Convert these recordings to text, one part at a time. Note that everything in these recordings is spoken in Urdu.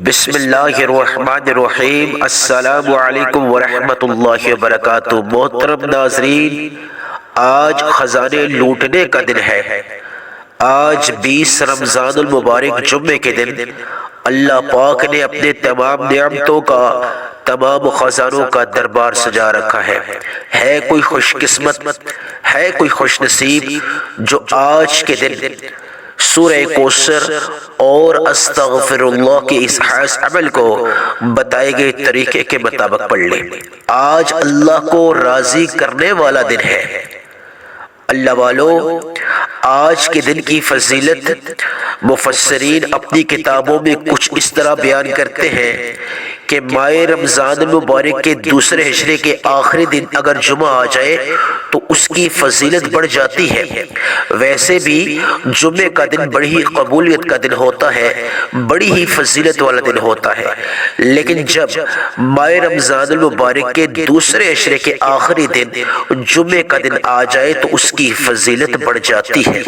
بسم اللہ الرحمن الرحیم۔ السلام علیکم ورحمۃ اللہ وبرکاتہ۔ محترم ناظرین، آج خزانے لوٹنے کا دن ہے۔ آج 20 رمضان المبارک جمعے کے دن اللہ پاک نے اپنے تمام نعمتوں کا، تمام خزانوں کا دربار سجا رکھا ہے۔ ہے کوئی خوش قسمت، ہے کوئی خوش نصیب جو آج کے دن سورہ کوثر اور استغفر اللہ کے اس خاص عمل کو بتائے گئے طریقے کے مطابق پڑھ لے۔ آج اللہ کو راضی کرنے والا دن ہے۔ اللہ والو، آج کے دن کی فضیلت مفسرین اپنی کتابوں میں کچھ اس طرح بیان کرتے ہیں کہ ماہ رمضان المبارک کے دوسرے ہجرے کے آخری دن اگر جمعہ آ جائے تو اس کی فضیلت بڑھ جاتی ہے۔ ویسے بھی جمعے کا دن بڑی ہی قبولیت کا دن ہوتا ہے، بڑی ہی فضیلت والا دن ہوتا ہے، لیکن جب ماہ رمضان المبارک کے دوسرے ہجرے کے آخری دن جمعے کا دن آ جائے تو اس کی فضیلت بڑھ جاتی ہے۔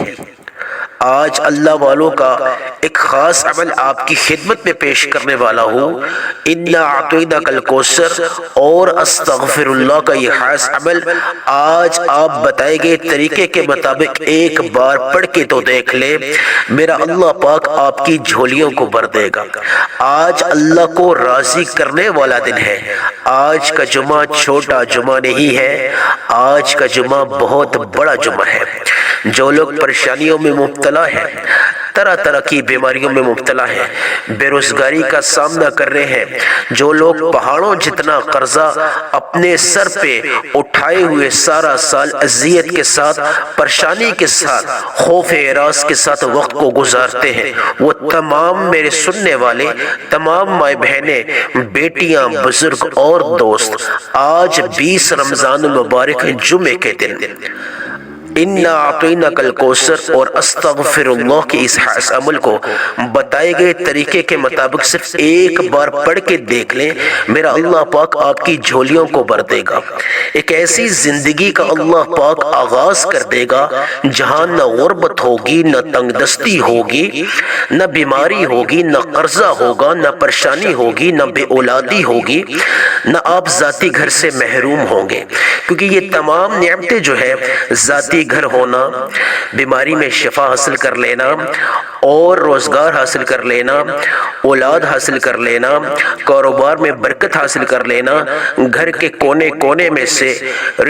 آج اللہ والوں کا ایک خاص عمل آپ کی خدمت میں پیش کرنے والا ہوں۔ اِنَّا أَعْطَيْنَاكَ الْكَوْثَرَ اور استغفر اللہ کا یہ خاص عمل آج آپ بتائے گئے طریقے کے مطابق ایک بار پڑھ کے تو دیکھ لے، میرا اللہ پاک آپ کی جھولیوں کو بھر دے گا۔ آج اللہ کو راضی کرنے والا دن ہے۔ آج کا جمعہ چھوٹا جمعہ نہیں ہے، آج کا جمعہ بہت بڑا جمعہ ہے۔ جو لوگ پریشانیوں میں مبتلا ہیں، طرح طرح کی بیماریوں میں مبتلا ہیں، بے روزگاری کا سامنا کر رہے ہیں، جو لوگ پہاڑوں جتنا قرضہ اپنے سر پہ اٹھائے ہوئے سارا سال اذیت کے ساتھ، پریشانی کے ساتھ، خوف ہراس کے ساتھ وقت کو گزارتے ہیں، وہ تمام میرے سننے والے، تمام ماں بہنیں، بیٹیاں، بزرگ اور دوست، آج 20 رمضان المبارک جمعے کے دن اِنَّا أَعْطَيْنَاكَ الْكَوْثَرَ اور استغفر اللہ کے اس خاص عمل کو بتائے گئے طریقے کے مطابق صرف ایک بار پڑھ کے دیکھ لیں، میرا اللہ پاک آپ کی جھولیوں کو بھر دے گا۔ ایک ایسی زندگی کا اللہ پاک آغاز کر دے گا جہاں نہ غربت ہوگی، نہ تنگ دستی ہوگی، نہ بیماری ہوگی، نہ قرضہ ہوگا، نہ پریشانی ہوگی، نہ بے اولادی ہوگی، نہ آپ ذاتی گھر سے محروم ہوں گے، کیونکہ یہ تمام نعمتیں جو ہے ذاتی گھر ہونا، بیماری میں شفا حاصل کر لینا اور روزگار حاصل کر لینا، اولاد حاصل کر لینا، کاروبار میں برکت حاصل کر لینا، گھر کے کونے کونے میں سے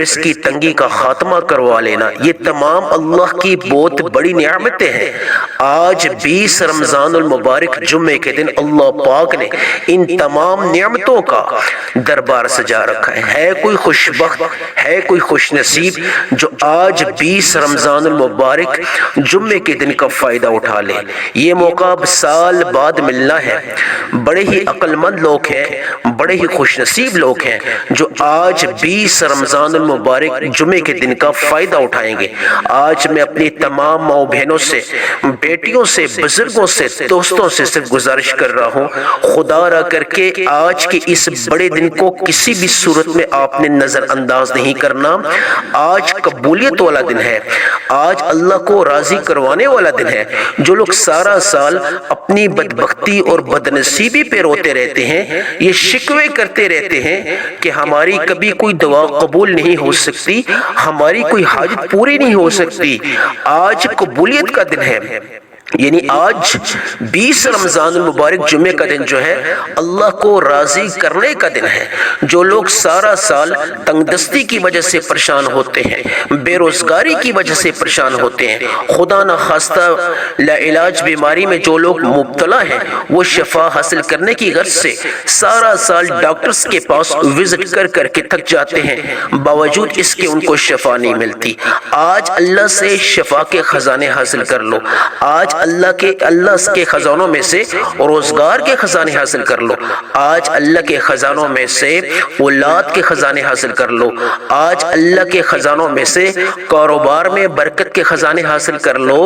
رزق کی تنگی کا خاتمہ کروا لینا، یہ تمام اللہ کی بہت بڑی نعمتیں ہیں۔ آج 20 رمضان المبارک جمعے کے دن اللہ پاک نے ان تمام نعمتوں کا دربار سجا رکھا ہے۔ ہے کوئی خوش بخت، ہے کوئی خوش نصیب جو آج 20 رمضان المبارک جمعے کے دن کا فائدہ اٹھا لے۔ یہ موقع سال بعد ملنا ہے۔ بڑے ہی عقل مند لوگ ہیں، بڑے ہی خوش نصیب لوگ ہیں جو آج 20 رمضان المبارک جمعے کے دن کا فائدہ اٹھائیں گے۔ آج میں اپنی تمام ماں بہنوں سے، بیٹیوں سے، بزرگوں سے، دوستوں سے صرف گزارش کر رہا ہوں، خدا را کر کے آج کے اس بڑے دن کو کسی بھی صورت میں آپ نے نظر انداز نہیں کرنا۔ آج قبولیت والا دن ہے، آج اللہ کو راضی کروانے والا دن ہے۔ جو لوگ سارا سال اپنی بدبختی اور بدنصیبی پہ روتے رہتے ہیں، یہ شکوے کرتے رہتے ہیں کہ ہماری کبھی کوئی دعا قبول نہیں ہو سکتی، ہماری کوئی حاجت پوری نہیں ہو سکتی، آج قبولیت کا دن ہے۔ یعنی آج 20 رمضان المبارک جمعے کا دن جو ہے اللہ کو راضی کرنے کا دن ہے۔ جو لوگ سارا سال تنگ دستی کی وجہ سے پریشان ہوتے ہیں، بے روزگاری کی وجہ سے پریشان ہوتے ہیں، خدا نہ خواستہ لاعلاج بیماری میں جو لوگ مبتلا ہیں، وہ شفا حاصل کرنے کی غرض سے سارا سال ڈاکٹرز کے پاس وزٹ کر کر کے تھک جاتے ہیں، باوجود اس کے ان کو شفا نہیں ملتی۔ آج اللہ سے شفا کے خزانے حاصل کر لو، آج اللہ کے خزانوں میں سے روزگار کے خزانے حاصل کر لو، آج اللہ کے خزانوں میں سے اولاد کے خزانے حاصل کر لو، آج اللہ کے خزانوں میں سے کاروبار میں برکت کے خزانے حاصل کر لو،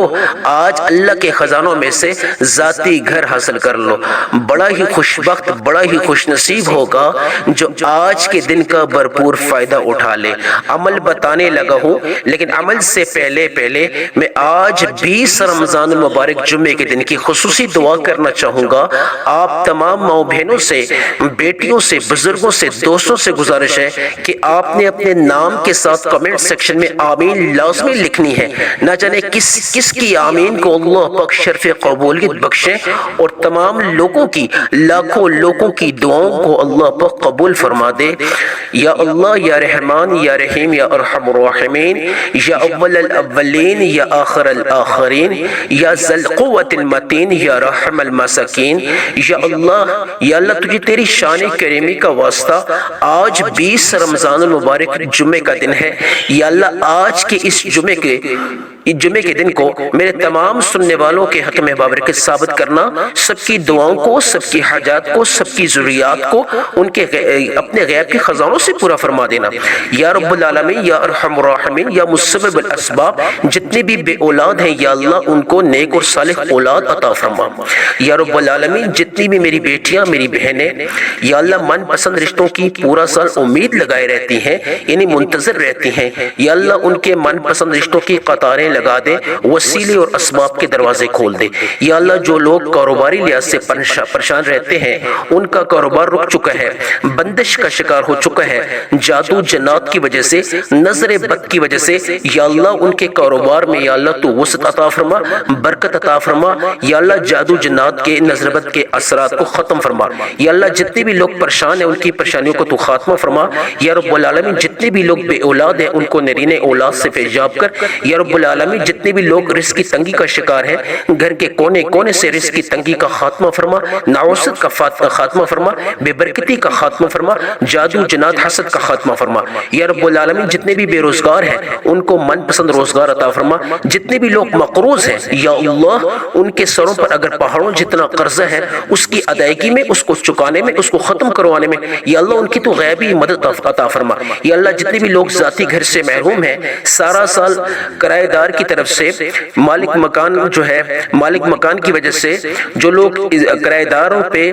آج اللہ کے خزانوں میں سے ذاتی گھر حاصل کر لو۔ بڑا ہی خوش بخت، بڑا ہی خوش نصیب ہوگا جو آج کے دن کا بھرپور فائدہ اٹھا لے۔ عمل بتانے لگا ہوں، لیکن عمل سے پہلے میں آج 20 رمضان المبارک مبارک جمعے کے دن کی خصوصی دعا کرنا چاہوں گا۔ آپ تمام ماؤں بہنوں سے، بیٹیوں سے، بزرگوں سے، دوستوں سے گزارش ہے کہ آپ نے اپنے نام کے ساتھ کمنٹ سیکشن میں آمین لازمی لکھنی ہے۔ نہ جانے کس کی آمین کو اللہ پاک شرف قبولیت بخشے اور تمام لوگوں کی، لاکھوں لوگوں کی دعاؤں کو اللہ پاک قبول فرما دے۔ یا اللہ، یا رحمان، یا رحیم، یا ارحم الراحمین، یا اول الاولین، یا آخر الآخرین، یا ذی القوۃ المتین، یا رحم المساکین۔ یا اللہ تجھے تیری شان کریمی کا واسطہ، آج 20 رمضان المبارک جمعے کا دن ہے۔ یا اللہ، آج کے اس جمعے کے دن کو میرے تمام سننے والوں کے حق میں بابرکت ثابت کرنا، سب کی دعاؤں کو، سب کی حاجات کو، سب کی ضروریات کو ان کے اپنے غیب کے خزانوں سے پورا فرما دینا۔ یا رب العالمین، یا ارحم الراحمین، یا مسبب الاسباب، جتنے بھی بے اولاد ہیں یا اللہ ان کو نیک اور صالح اولاد عطا فرما۔ یا رب العالمین، جتنی بھی میری بیٹیاں، میری بہنیں یا اللہ من پسند رشتوں کی پورا سال امید لگائے رہتی ہیں، یعنی منتظر رہتی ہیں، یا اللہ ان کے من پسند رشتوں کی قطاریں لگا دے، وسیلے اور اسباب کے دروازے کھول دے۔ یا اللہ، جو لوگ کاروباری لحاظ سے پریشان رہتے ہیں، ان کا کاروبار رک چکا ہے، بندش کا شکار ہو چکا ہے، جادو جنات کی وجہ سے، نظر بد کی وجہ سے، یا اللہ ان کے کاروبار میں یا اللہ تو وسعت عطا فرما، برکت عطا فرما۔ یا اللہ، جادو جنات کے، نظر بد کے اثرات کو ختم فرما۔ یا اللہ، جتنے بھی لوگ پریشان ہیں ان کی پریشانیوں کو تو خاتمہ فرما۔ یا رب العالمین، جتنے بھی لوگ بے اولاد ہیں ان کو نرین اولاد سے فیضیاب کر۔ یا رب العالمین، جتنے بھی لوگ رزق کی تنگی کا شکار ہیں، گھر کے کونے کونے سے رزق کی تنگی کا خاتمہ فرما، نعوست کا خاتمہ فرما، بے برکتی کا خاتمہ فرما، جادو جنات حسد کا خاتمہ فرما۔ یا رب العالمین، جتنے بھی بے روزگار ہیں ان کو من پسند روزگار عطا فرما۔ جتنے بھی لوگ مقروض ہیں یا اللہ ان کے سروں پر اگر پہاڑوں جتنا قرضہ ہے، اس کی ادائیگی میں، اس کو چکانے میں، اس کو ختم کروانے میں یا اللہ ان کی تو غیبی مدد عطا فرما۔ یا اللہ، جتنے بھی لوگ ذاتی گھر سے محروم ہیں، سارا سال کرایہ دار کی طرف سے مالک مکان کی وجہ سے جو لوگ کرایہ داروں پہ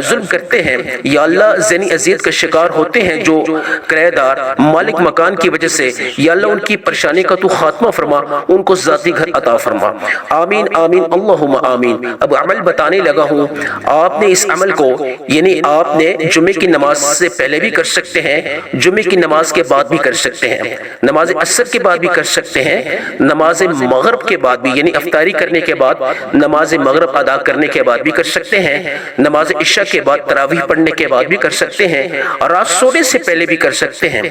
ظلم کرتے ہیں یا اللہ ذہنی اذیت کا شکار ہوتے ہیں، جو کرایہ دار مالک مکان کی وجہ سے یا اللہ ان کی پریشانی کا تو خاتمہ فرما، ان کو ذاتی گھر عطا فرما۔ آمین آمین اللہم آمین۔ اب عمل بتانے لگا ہوں، آپ نے اس عمل کو یعنی آپ نے جمعے کی نماز سے پہلے بھی کر سکتے ہیں، جمعے کی نماز کے بعد بھی کر سکتے ہیں، نماز عصر کے بعد بھی کر سکتے ہیں، نماز مغرب کے بعد بھی یعنی افطاری کرنے کے بعد نماز مغرب ادا کرنے کے بعد بھی کر سکتے ہیں، نماز عشاء کے بعد تراویح پڑھنے کے بعد بھی کر سکتے ہیں، اور رات سونے سے پہلے بھی کر سکتے ہیں۔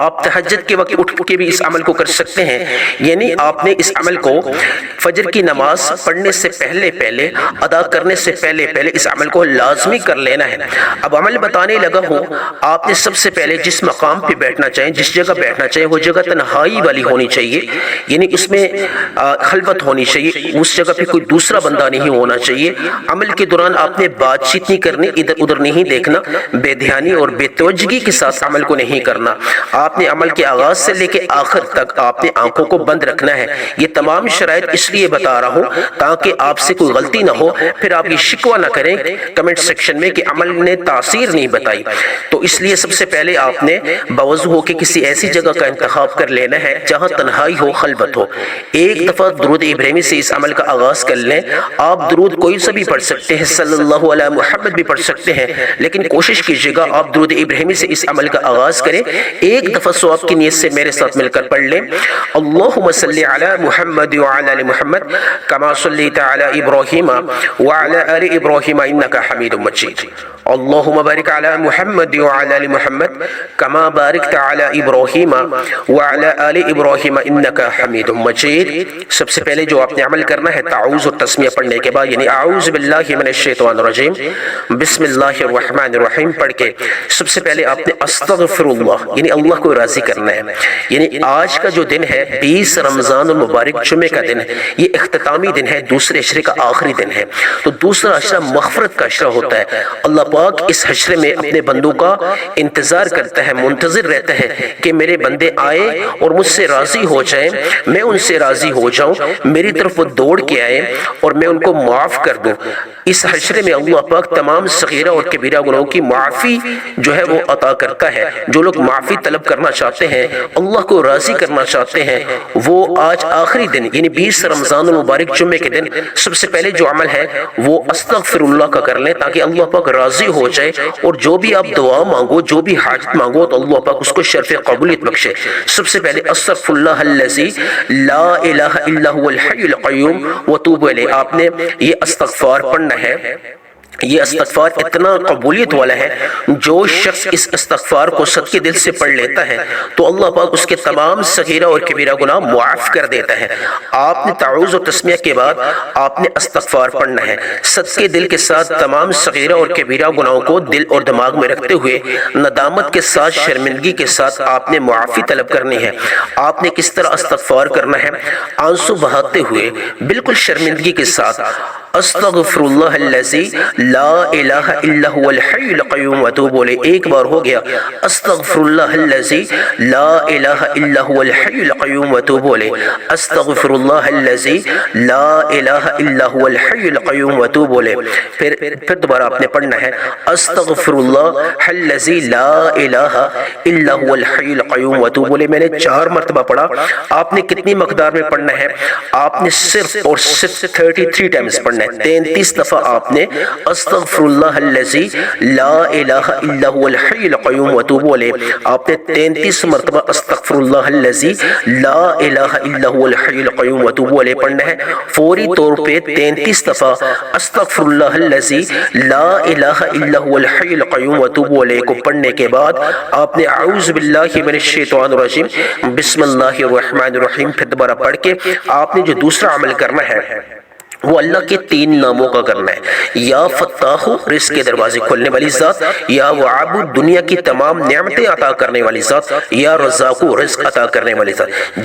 آپ تہجد کے وقت اٹھ کے بھی اس عمل کو کر سکتے ہیں، یعنی آپ نے اس عمل کو فجر کی نماز پڑھنے سے پہلے ادا کرنے سے پہلے اس عمل کو لازمی کر لینا ہے۔ اب عمل بتانے لگا ہوں، آپ نے سب سے پہلے جس مقام پہ بیٹھنا چاہیں، جس جگہ بیٹھنا چاہیں، وہ جگہ تنہائی والی ہونی چاہیے، یعنی اس میں خلوت ہونی چاہیے، اس جگہ پہ کوئی دوسرا بندہ نہیں ہونا چاہیے۔ عمل کے دوران آپ نے بات چیت نہیں کرنی، ادھر ادھر نہیں دیکھنا، بے دھیانی اور بے توجہی کے ساتھ عمل کو نہیں کرنا۔ آپ نے عمل کے آغاز سے لے کے آخر تک آپ نے آنکھوں کو بند رکھنا ہے۔ یہ تمام شرائط اس لیے بتا رہا ہوں تاکہ آپ سے کوئی غلطی نہ ہو، پھر آپ یہ شکوہ نہ کریں کمنٹ سیکشن میں کہ عمل نے تاثیر نہیں بتائی۔ تو اس لیے سب سے پہلے آپ نے باوضو ہو کے کسی ایسی جگہ کا انتخاب کر لینا ہے جہاں تنہائی ہو، خلوت ہو۔ ایک دفعہ درود ابراہیمی سے اس عمل کا آغاز کر لیں۔ آپ درود کوئی سا بھی پڑھ سکتے ہیں، صلی اللہ علیہ محمد بھی پڑھ سکتے ہیں، لیکن کوشش کیجیے گا آپ درود ابراہیمی سے اس عمل کا آغاز کریں۔ ایک دفعہ ثواب کی نیت سے میرے ساتھ مل کر پڑھ لیں، اللہم صلی علی محمد وعلی آل محمد کما صلیت علی ابراہیم وعلی آل ابراہیم انک حمید مجید، اللہم بارک علی محمد وعلی آل محمد کما بارکت علی ابراہیم وعلی آل ابراہیم انک حمید مجید۔ سب سے پہلے جو آپ نے عمل کرنا ہے، تعوذ اور تسمیہ پڑھنے کے بعد یعنی اعوذ باللہ من الشیطان الرجیم بسم اللہ الرحمن الرحیم پڑھ کے سب سے پہلے آپ نے استغفر اللہ یعنی اللہ کو راضی کرنا ہے۔ یعنی آج کا جو دن ہے 20 رمضان المبارک جمعے کا دن ہے، یہ اختتامی دن ہے، دوسرے عشرے کا آخری دن ہے، تو دوسرا عشرہ مغفرت کا عشرہ ہوتا ہے۔ اللہ پاک اس حشر میں اپنے بندوں کا انتظار کرتا ہے، منتظر رہتا ہے کہ میرے بندے آئے اور مجھ سے راضی ہو جائیں، میں ان سے راضی ہو جاؤں، میری طرف وہ دوڑ کے آئے اور میں ان کو معاف کر دوں۔ اس حشر میں اللہ پاک تمام صغیرہ اور کبیرہ گناہوں کی معافی جو ہے وہ عطا کرتا ہے۔ جو لوگ معافی طلب کرنا چاہتے ہیں، اللہ کو راضی کرنا چاہتے ہیں، وہ آج آخری دن یعنی 20 رمضان المبارک جمعے کے دن سب سے پہلے جو عمل ہے وہ استغفر اللہ کا کر لیں، تاکہ اللہ پاک راضی ہو جائے اور جو بھی آپ دعا مانگو، جو بھی حاجت مانگو تو اللہ پاک اس کو شرف قبولیت بخشے۔ سب سے پہلے استغفر اللہ الذی لا الہ الا هو الحی القیوم وتوب الیہ، آپ نے یہ استغفار پڑھنا ہے۔ یہ استغفار اتنا قبولیت والا ہے، جو شخص اس استغفار کو صدقے دل سے پڑھ لیتا ہے تو اللہ پاک اس کے تمام صغیرہ اور کبیرہ گناہ معاف کر دیتا ہے۔ آپ نے تعوذ و تسمیہ کے بعد آپ نے استغفار پڑھنا ہے، صدقے دل کے ساتھ تمام صغیرہ اور کبیرہ گناہوں کو دل اور دماغ میں رکھتے ہوئے ندامت کے ساتھ، شرمندگی کے ساتھ آپ نے معافی طلب کرنی ہے۔ آپ نے کس طرح استغفار کرنا ہے؟ آنسو بہاتے ہوئے، بالکل شرمندگی کے ساتھ، استغفر اللہ الذی لا الہ الا هو الحی القیوم واتوب الیہ، ایک بار ہو گیا، استغفر اللہ الذی لا الہ الا هو الحی القیوم واتوب الیہ، استغفر اللہ الذی لا الہ الا هو الحی القیوم واتوب الیہ۔ پھر دوبارہ آپ نے پڑھنا ہے استغفر اللہ الذی لا الہ الا هو الحی القیوم واتوب الیہ۔ میں نے 4 مرتبہ پڑھا، آپ نے کتنی مقدار میں پڑھنا ہے؟ آپ نے صرف اور صرف 33 ٹائمز پڑھنا ہے، 33 دفعہ آپ نے استغفر اللہ الذی لا الہ الا هو الحی القیوم واتوب الیہ، آپ نے 33 مرتبہ استغفر اللہ الذی لا الہ الا هو الحی القیوم واتوب الیہ پڑھنا ہے۔ فوری طور پہ 33 دفعہ استغفر اللہ الذی لا الہ الا هو الحی القیوم واتوب الیہ کو پڑھنے کے بعد آپ نے اعوذ باللہ من الشیطان الرجیم بسم اللہ الرحمن الرحیم پھر دوبارہ پڑھ کے آپ نے جو دوسرا عمل کرنا ہے وہ اللہ کے 3 ناموں کا کرنا ہے، یا فتاح رزق کے دروازے کھولنے والی ذات، یا وہاب دنیا کی تمام نعمتیں عطا کرنے والی ذات، یا رزاق رزق عطا کرنے والی ذات۔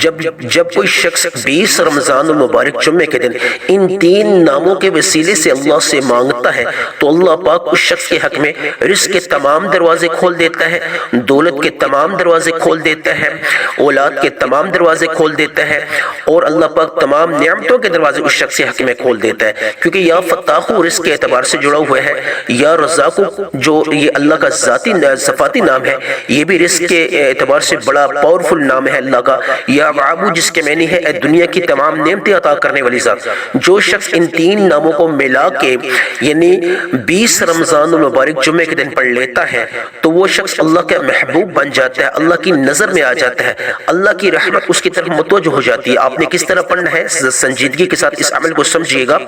جب کوئی شخص 20 رمضان المبارک جمعے کے دن ان 3 ناموں کے وسیلے سے اللہ سے مانگتا ہے تو اللہ پاک اس شخص کے حق میں رزق کے تمام دروازے کھول دیتا ہے، دولت کے تمام دروازے کھول دیتا ہے، اولاد کے تمام دروازے کھول دیتا ہے، اور اللہ پاک تمام نعمتوں کے دروازے اس شخص کے حق میں کھول دیتا ہے، کیونکہ یا فتاح رزق کے اعتبار سے جڑا ہوا ہے، یا رزاق جو یہ اللہ کا ذاتی صفاتی نام ہے، یہ بھی رزق کے اعتبار سے بڑا پاورفل نام ہے اللہ کا، یا وعبو جس کے معنی ہے دنیا کی تمام نعمتیں عطا کرنے والی ذات۔ جو شخص ان 3 ناموں کو ملا کے یعنی 20 رمضان المبارک جمعے کے دن پڑھ لیتا ہے تو وہ شخص اللہ کا محبوب بن جاتا ہے، اللہ کی نظر میں آ جاتا ہے، اللہ کی رحمت اس کی طرف متوجہ ہو جاتی ہے۔ آپ نے کس طرح پڑھنا ہے؟ سنجیدگی کے ساتھ اس عمل کو سمجھیے گا،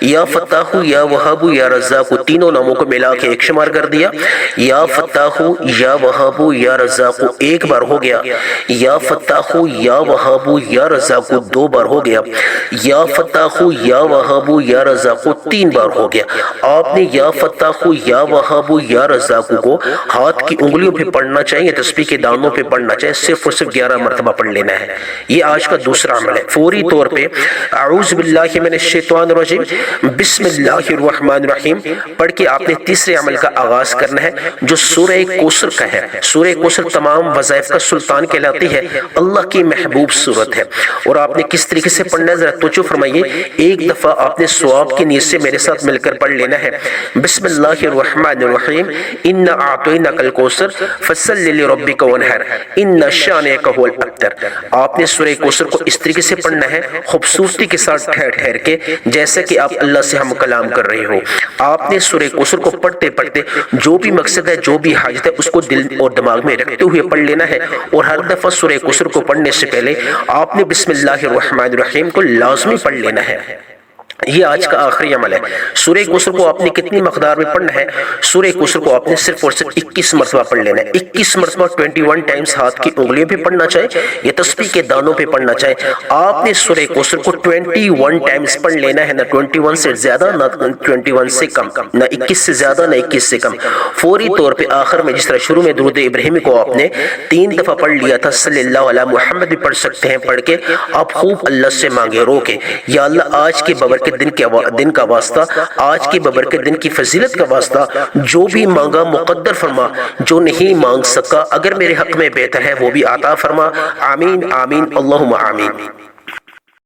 یا فتاح، یا وہاب، یا رزاق، تینوں ناموں کو ملا کے ایک شمار کر دیا، یا فتاح، یا وہاب، یا رزاق ایک بار ہو گیا، یا فتاح، یا وہاب، یا رزاق 2 بار ہو گیا، یا فتاح، یا وہاب، یا رزاق 3 بار ہو گیا۔ آپ نے یا فتاح، یا وہاب، یا رزاق کو ہاتھ کی انگلیوں پہ پڑھنا چاہیے، تسبیح کے دانوں پہ پڑھنا چاہیے، صرف اور صرف 11 مرتبہ پڑھ لینا ہے۔ یہ آج کا دوسرا عمل ہے۔ فوری طور پہ اعوذ باللہ من الشیطان الرجیم بسم اللہ الرحمن الرحیم پڑھ کے آپ نے تیسرے عمل کا آغاز کرنا ہے، جو سورہ کوثر کا ہے۔ سورہ کوثر تمام وظائف کا سلطان کہلاتی ہے، اللہ کی محبوب سورت ہے، اور آپ نے کس طریقے سے پڑھنا ہے ذرا توجہ فرمائیے۔ ایک دفعہ آپ نے ثواب کی نیت سے میرے ساتھ مل کر پڑھ لینا ہے، بسم اللہ الرحمن الرحیم انا اعطیناک الکوثر فصل لربک وانحر ان شانئک هو الابتر۔ آپ نے سورہ کوثر کو اس طریقے سے پڑھنا ہے، خوبصورتی کے ساتھ ٹھہر کے، جیسا کہ آپ اللہ سے ہم کلام کر رہے ہو۔ آپ نے سورہ کوثر کو پڑھتے پڑھتے جو بھی مقصد ہے، جو بھی حاجت ہے، اس کو دل اور دماغ میں رکھتے ہوئے پڑھ لینا ہے، اور ہر دفعہ سورہ کوثر کو پڑھنے سے پہلے آپ نے بسم اللہ الرحمن الرحیم کو لازمی پڑھ لینا ہے۔ یہ آج کا آخری عمل ہے۔ سورہ کوثر کو آپ نے کتنی مقدار میں پڑھنا ہے؟ سورہ کوثر کو آپ نے صرف اور صرف 21 مرتبہ پڑھ لینا ہے۔ 21 مرتبہ 21 ٹائمز ہاتھ کی انگلیوں پہ پڑھنا چاہے یا تسبیح کے دانوں پہ پڑھنا چاہے۔ آپ نے سورہ کوثر کو 21 ٹائمز پڑھ لینا ہے، نہ 21 سے زیادہ، نہ 21 سے کم، نہ 21 سے زیادہ، نہ 21 سے کم۔ فوری طور پہ آخر میں جس طرح شروع میں درود ابراہیمی کو آپ نے 3 دفعہ پڑھ لیا تھا، صلی اللہ علیہ محمد بھی پڑھ سکتے ہیں، پڑھ کے آپ خوب اللہ سے مانگے، رو کے، یا اللہ آج کے بابرکت ببرکت دن کا واسطہ، آج کی ببرکت دن کی فضیلت کا واسطہ جو بھی مانگا مقدر فرما، جو نہیں مانگ سکا اگر میرے حق میں بہتر ہے وہ بھی عطا فرما، آمین آمین اللہم آمین۔